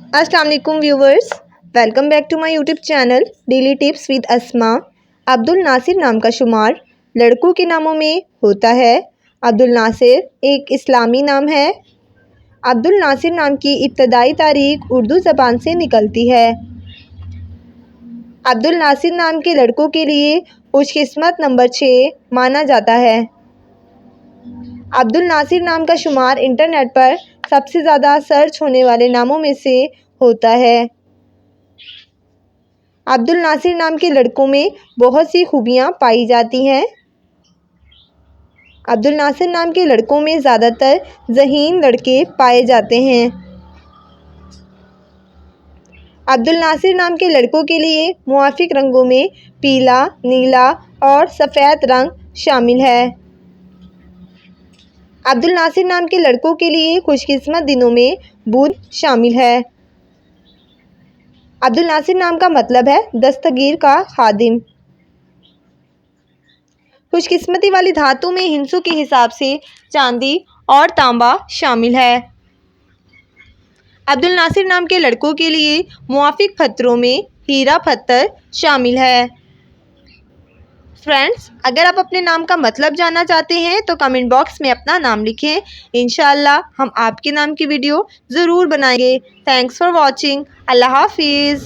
अस्सलाम वालेकुम viewers, welcome back to my YouTube channel daily tips with Asma. Abdul Nasir नाम का शुमार लड़कों के नामों में होता है। अब्दुल नासिर एक इस्लामी नाम है। अब्दुल नासिर नाम की इब्तदाई तारीख उर्दू ज़बान से निकलती है। अब्दुल नासिर नाम के लड़कों के लिए खुशकिस्मत नंबर 6 माना जाता है। अब्दुल नासिर नाम का शुमार इंटरनेट पर सबसे ज़्यादा सर्च होने वाले नामों में से होता है। अब्दुल नासिर नाम के लड़कों में बहुत सी खूबियाँ पाई जाती हैं। अब्दुल नासिर नाम के लड़कों में ज़्यादातर ज़हीन लड़के पाए जाते हैं। अब्दुल नासिर नाम के लड़कों के लिए मुआफ़िक रंगों में पीला, नीला और सफ़ेद रंग शामिल है। अब्दुल नासिर नाम के लड़कों के लिए खुशकिस्मत दिनों में बुध शामिल है। अब्दुल नासिर नाम का मतलब है दस्तगीर का खादिम। खुशकिस्मती वाली धातु में हिंसों के हिसाब से चांदी और तांबा शामिल है। अब्दुल नासिर नाम के लड़कों के लिए मुआफ़िक पत्थरों में हीरा पत्थर शामिल है। फ्रेंड्स, अगर आप अपने नाम का मतलब जानना चाहते हैं तो कमेंट बॉक्स में अपना नाम लिखें। इंशाअल्लाह हम आपके नाम की वीडियो ज़रूर बनाएंगे। Thanks for watching. अल्लाह हाफिज़।